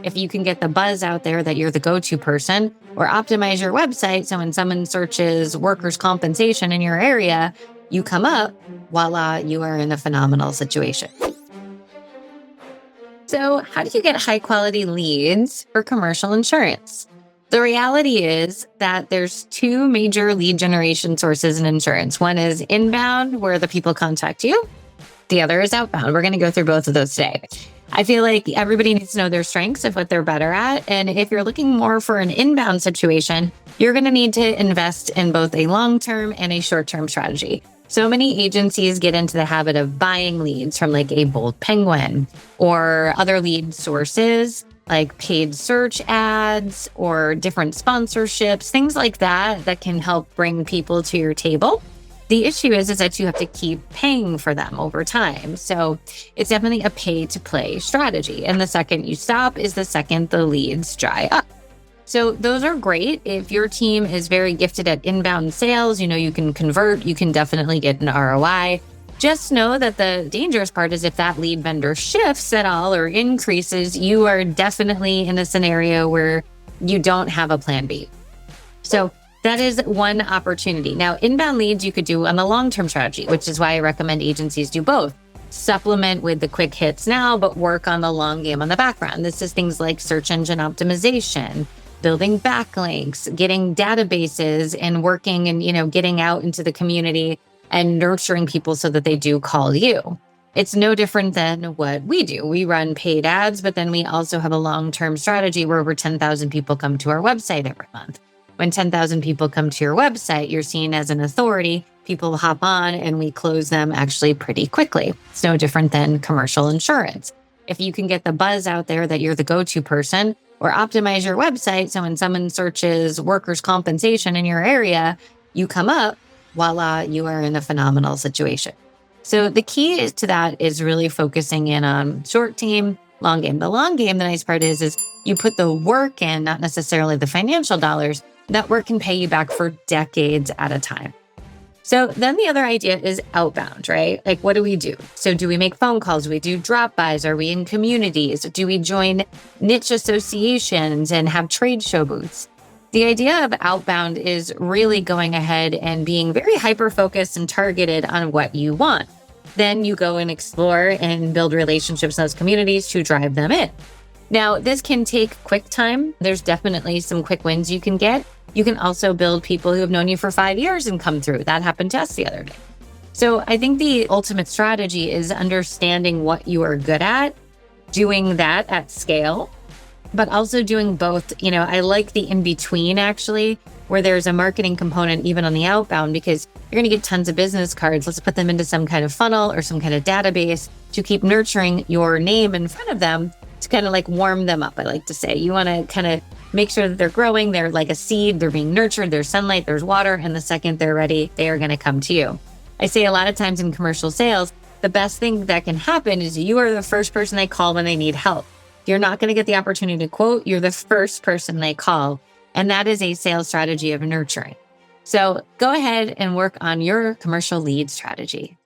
If you can get the buzz out there that you're the go-to person, or optimize your website so when someone searches workers' compensation in your area, you come up, voila, you are in a phenomenal situation. So, how do you get high quality leads for commercial insurance? The reality is that there's two major lead generation sources in insurance. One is inbound, where the people contact you. The other is outbound. We're going to go through both of those today. I feel like everybody needs to know their strengths of what they're better at. And if you're looking more for an inbound situation, you're going to need to invest in both a long-term and a short-term strategy. So many agencies get into the habit of buying leads from like a Bold Penguin or other lead sources like paid search ads or different sponsorships, things like that can help bring people to your table. The issue is that you have to keep paying for them over time. So it's definitely a pay to play strategy. And the second you stop is the second the leads dry up. So those are great. If your team is very gifted at inbound sales, you can convert, you can definitely get an ROI. Just know that the dangerous part is if that lead vendor shifts at all or increases, you are definitely in a scenario where you don't have a plan B. So that is one opportunity. Now, inbound leads you could do on the long-term strategy, which is why I recommend agencies do both. Supplement with the quick hits now, but work on the long game on the background. This is things like search engine optimization, building backlinks, getting databases and working and, getting out into the community and nurturing people so that they do call you. It's no different than what we do. We run paid ads, but then we also have a long-term strategy where over 10,000 people come to our website every month. When 10,000 people come to your website, you're seen as an authority. People hop on and we close them actually pretty quickly. It's no different than commercial insurance. If you can get the buzz out there that you're the go-to person, or optimize your website so when someone searches workers' compensation in your area, you come up, voila, you are in a phenomenal situation. So the key to that is really focusing in on short game, long game. The long game, the nice part is you put the work in, not necessarily the financial dollars. That work can pay you back for decades at a time. So then the other idea is outbound, right? Like, what do we do? So do we make phone calls? Do we do drop-bys? Are we in communities? Do we join niche associations and have trade show booths? The idea of outbound is really going ahead and being very hyper-focused and targeted on what you want. Then you go and explore and build relationships in those communities to drive them in. Now, this can take quick time. There's definitely some quick wins you can get. You can also build people who have known you for 5 years and come through. That happened to us the other day. So I think the ultimate strategy is understanding what you are good at, doing that at scale, but also doing both. I like the in-between actually, where there's a marketing component even on the outbound, because you're going to get tons of business cards. Let's put them into some kind of funnel or some kind of database to keep nurturing your name in front of them to kind of like warm them up. I like to say you want to kind of make sure that they're growing. They're like a seed. They're being nurtured. There's sunlight, there's water. And the second they're ready, they are going to come to you. I say a lot of times in commercial sales, the best thing that can happen is you are the first person they call when they need help. You're not going to get the opportunity to quote. You're the first person they call. And that is a sales strategy of nurturing. So go ahead and work on your commercial lead strategy.